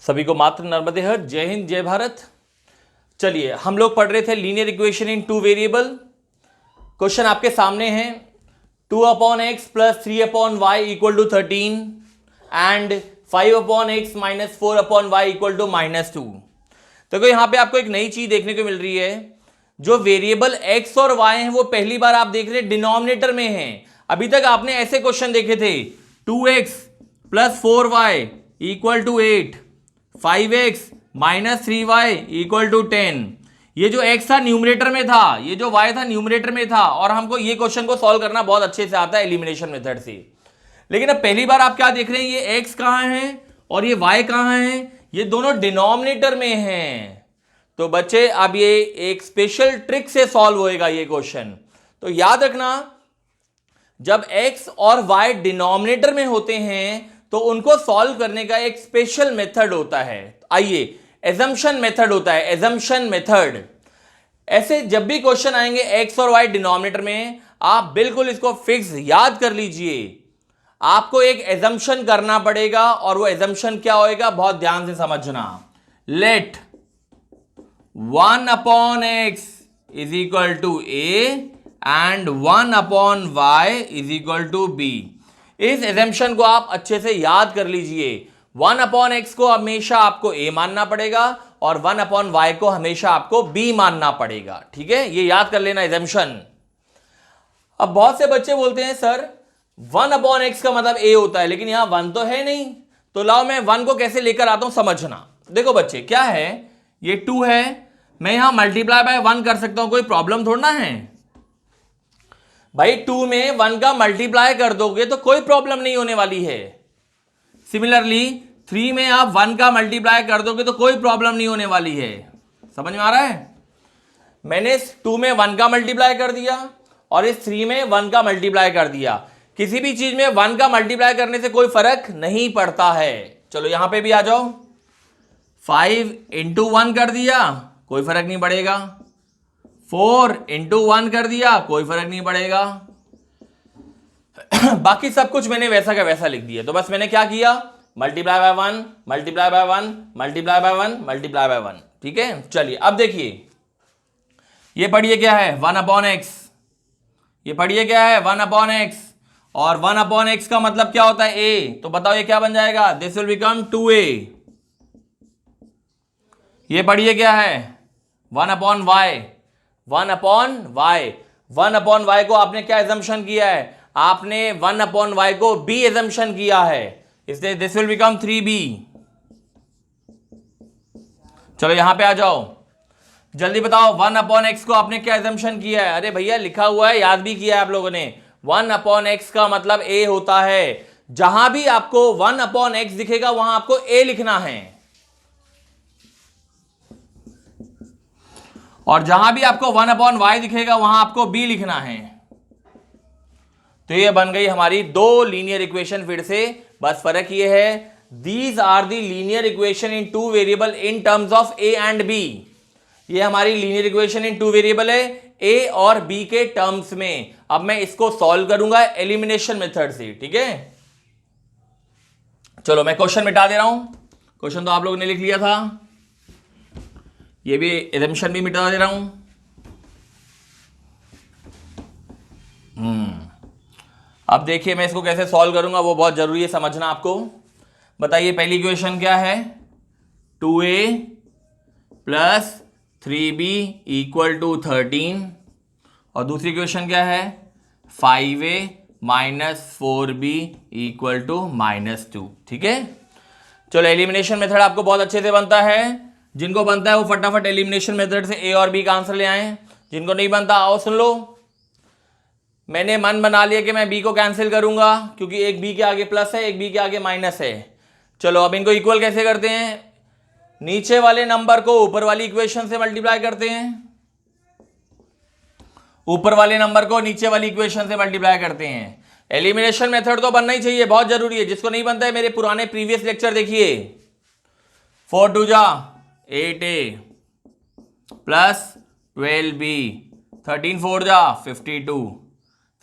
सभी को मात्र नर्मदे हर, जय हिंद जय भारत। चलिए, हम लोग पढ़ रहे थे linear equation in two variable. Question आपके सामने है 2/x + 3/y = 13 and 5/x - 4/y = -2। तो यहां पे आपको एक नई चीज देखने को मिल रही है। जो वेरिएबल x और y हैं वो पहली बार आप देख रहे हैं डिनोमिनेटर में हैं। अभी तक आपने ऐसे क्वेश्चन देखे थे 2x + 4y = 8, 5x - 3y = 10। ये जो x था न्यूमरेटर में था, ये जो y था न्यूमरेटर में था, और हमको ये क्वेश्चन को सॉल्व करना बहुत अच्छे से आता है एलिमिनेशन मेथड से। लेकिन अब पहली बार आप क्या देख रहे हैं, ये x कहां है और ये y कहां है, ये दोनों डिनोमिनेटर में हैं। तो बच्चे अब ये एक स्पेशल ट्रिक से सॉल्व होएगा ये क्वेश्चन। तो याद रखना, जब x और y डिनोमिनेटर में होते हैं तो उनको सॉल्व करने का एक स्पेशल मेथड होता है। आइए, एजम्पशन मेथड होता है, एजम्पशन मेथड। ऐसे जब भी क्वेश्चन आएंगे x और y डिनोमिनेटर में, आप बिल्कुल इसको फिक्स याद कर लीजिए। आपको एक एजम्पशन करना पड़ेगा और वो एजम्पशन क्या होएगा, बहुत ध्यान से समझना। Let 1/x = a and 1/y = b। इस एजम्पशन को आप अच्छे से याद कर लीजिए। 1/x को हमेशा आपको a मानना पड़ेगा और 1/y को हमेशा आपको b मानना पड़ेगा। ठीक है, ये याद कर लेना एजम्पशन। अब बहुत से बच्चे बोलते हैं सर 1/x का मतलब a होता है, लेकिन यहां 1 तो है नहीं, तो लाओ मैं 1 को कैसे लेकर आता हूं समझना। देखो बच्चे, क्या है, ये 2 है, मैं यहां मल्टीप्लाई बाय 1 कर सकता हूं, कोई प्रॉब्लम थोड़ा ना है भाई। 2 में 1 का मल्टीप्लाई कर दोगे तो कोई प्रॉब्लम नहीं होने वाली है। सिमिलरली 3 में आप 1 का मल्टीप्लाई कर दोगे तो कोई प्रॉब्लम नहीं होने वाली है। समझ में आ रहा है? मैंने 2 में 1 का मल्टीप्लाई कर दिया और इस 3 में 1 का मल्टीप्लाई कर दिया। किसी भी चीज में 1 का मल्टीप्लाई करने से कोई फर्क नहीं पड़ता है। चलो यहां पे भी आ जाओ, 5 × 1 कर दिया, कोई फर्क नहीं पड़ेगा। 4 × 1 कर दिया, कोई फर्क नहीं पड़ेगा। बाकी सब कुछ मैंने वैसा का वैसा लिख दिया। तो बस मैंने क्या किया, multiply by 1, multiply by 1, multiply by 1, multiply by 1। ठीक है, चलिए अब देखिए, ये पढ़िए क्या है 1/x, ये पढ़िए क्या है 1/x, और 1/x का मतलब क्या होता है a। तो बताओ ये क्या बन जाएगा, दिस विल बिकम 2a। ये पढ़िए क्या है 1/y, 1/y, 1/y को आपने क्या एजम्पशन किया है, आपने 1/y को b एजम्पशन किया है, इसलिए दिस विल बिकम 3b। चलो यहां पे आ जाओ, जल्दी बताओ 1/x को आपने क्या एजम्पशन किया है। अरे भैया लिखा हुआ है, याद भी किया है आप लोगों ने। 1/x का मतलब a होता है। जहां भी आपको 1/x दिखेगा वहां आपको a लिखना है, और जहां भी आपको 1/y दिखेगा वहां आपको b लिखना है। तो ये बन गई हमारी दो लीनियर इक्वेशन फिर से। बस फर्क ये है, these are the linear equation in two variable in terms of a and b। ये हमारी linear equation in two variable है a और b के टर्म्स में। अब मैं इसको सॉल्व करूंगा एलिमिनेशन मेथड से। ठीक है, चलो मैं क्वेश्चन मिटा दे रहा हूं। क्वेश्चन तो आप लोगों ने लिख लिया था, ये भी एजम्पशन भी मिटा दे रहा हूं। अब देखिए मैं इसको कैसे सॉल्व करूंगा, वो बहुत जरूरी है समझना आपको। बताइए पहली इक्वेशन क्या है, 2a + 3b = 13, और दूसरी इक्वेशन क्या है 5a - 4b = -2। ठीक है, चलो एलिमिनेशन मेथड आपको बहुत अच्छे से बनता है। जिनको बनता है वो फटाफट एलिमिनेशन मेथड से a और b का आंसर ले आए। जिनको नहीं बनता आओ सुन लो। मैंने मन बना लिया कि मैं b को कैंसिल करूंगा, क्योंकि एक b के आगे प्लस है, एक b के आगे माइनस है। चलो अब इनको इक्वल कैसे करते हैं, नीचे वाले नंबर को ऊपर वाली इक्वेशन से मल्टीप्लाई करते हैं, ऊपर वाले नंबर को नीचे वाली इक्वेशन से मल्टीप्लाई करते हैं। एलिमिनेशन मेथड तो बनना ही चाहिए, बहुत जरूरी है। जिसको नहीं बनता है मेरे पुराने प्रीवियस लेक्चर देखिए। 4 × 2 = 8a + 12b, 13 × 4 = 52,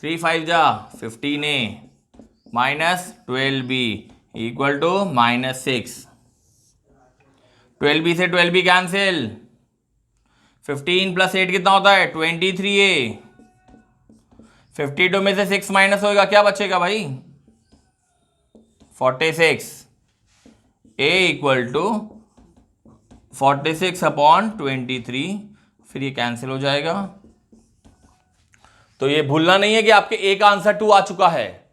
3 × 5 = 15a - 12b = -6। 12b से 12b कैंसिल, 15 प्लस 8 कितना होता है 23a, 52 में से 6 माइनस होगा, क्या बचेगा भाई 46, a इक्वल टू 46/23, फिर ये कैंसिल हो जाएगा। तो ये भूलना नहीं है कि आपके a का आंसर 2 आ चुका है,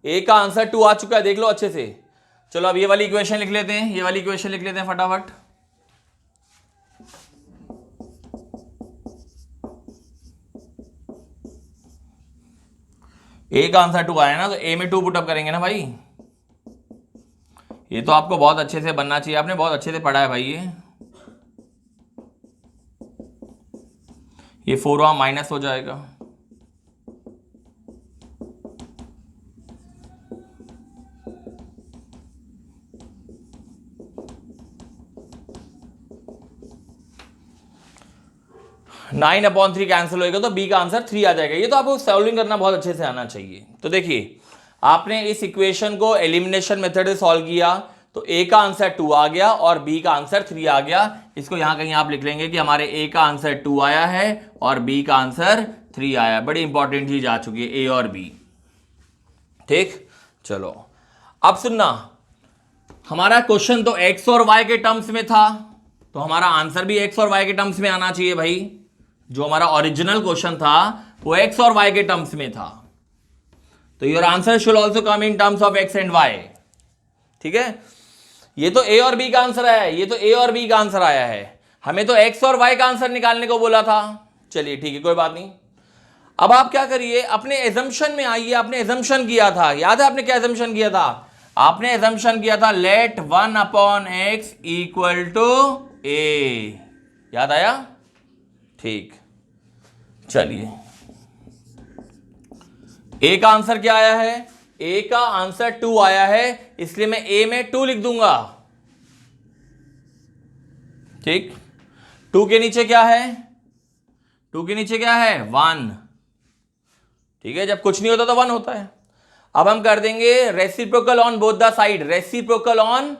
a का आंसर 2 आ चुका है, देख लो अच्छे से। चलो अब ये वाली इक्वेशन लिख लेते हैं, ये वाली इक्वेशन लिख लेते हैं फटाफट। a का आंसर 2 आया ना, तो a में 2 पुटअप करेंगे ना भाई। ये तो आपको बहुत अच्छे से बनना चाहिए, आपने बहुत अच्छे से पढ़ा है भाई। ये 4 वहां माइनस हो जाएगा, नाइन अपॉन 3 कैंसिल होएगा, तो b का आंसर 3 आ जाएगा। ये तो आपको सॉल्विंग करना बहुत अच्छे से आना चाहिए। तो देखिए आपने इस इक्वेशन को एलिमिनेशन मेथड से सॉल्व किया, तो a का आंसर 2 आ गया और b का आंसर 3 आ गया। इसको यहां कहीं आप लिख लेंगे कि हमारे a का आंसर 2 आया है और b का आंसर 3 आया। बड़ी इंपॉर्टेंट चीज आ चुकी है, a और b। ठीक, चलो अब सुनना, हमारा क्वेश्चन तो x और y के टर्म्स में था, तो हमारा आंसर भी x और y के टर्म्स में आना चाहिए भाई। जो हमारा ओरिजिनल क्वेश्चन था वो x और y के टर्म्स में था, तो your answer should also come in terms of x and y। ठीक है, ये तो a और b का आंसर आया है, ये तो a और b का आंसर आया है, हमें तो x और y का आंसर निकालने को बोला था। चलिए ठीक है, कोई बात नहीं। अब आप क्या करिए, अपने एजम्पशन में आइए। आपने एजम्पशन किया था, याद है आपने क्या एजम्पशन किया था? आपने एजम्पशन किया था late 1/x equal to a, याद आया? ठीक, चलिए a का आंसर क्या आया है? a का आंसर 2 आया है, इसलिए मैं a में 2 लिख दूंगा। ठीक, 2 के नीचे क्या है? 2 के नीचे क्या है? 1। ठीक है, जब कुछ नहीं होता तो 1 होता है। अब हम कर देंगे reciprocal on both the side, reciprocal on,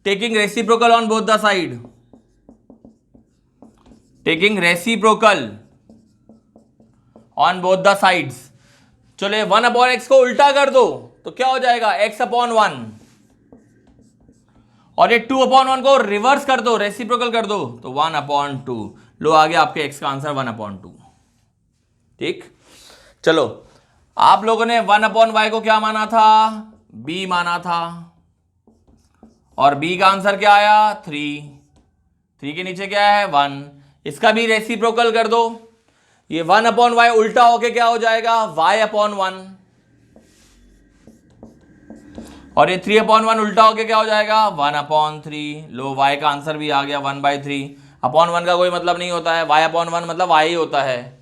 taking reciprocal on both the side, taking reciprocal on both the sides. चलो 1/x को उल्टा कर दो तो क्या हो जाएगा? x/1। और ये 2/1 को रिवर्स कर दो, रेसिप्रोकल कर दो तो 1/2। लो आ गया आपके x का आंसर 1/2। ठीक, चलो आप लोगों ने 1/y को क्या माना था? b माना था, और b का आंसर क्या आया? 3 के नीचे क्या है? 1। इसका भी रेसिप्रोकल कर दो, ये 1/y उल्टा होके क्या हो जाएगा? y/1। और ये 3/1 उल्टा होके क्या हो जाएगा? 1/3। लो y का आंसर भी आ गया 1/3। अपॉन 1 का कोई मतलब नहीं होता है, y/1 मतलब y ही होता है।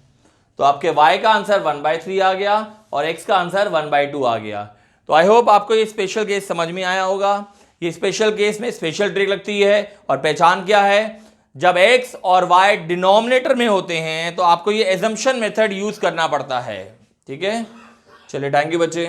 तो आपके y का आंसर 1/3 आ गया और x का आंसर 1/2 आ गया। तो आई होप आपको ये स्पेशल केस समझ में आया होगा। ये स्पेशल केस में स्पेशल ट्रिक लगती है, और पहचान क्या है? जब x और y डिनोमिनेटर में होते हैं तो आपको ये एजम्पशन मेथड यूज करना पड़ता है। ठीक है, चलिए थैंक यू बच्चे।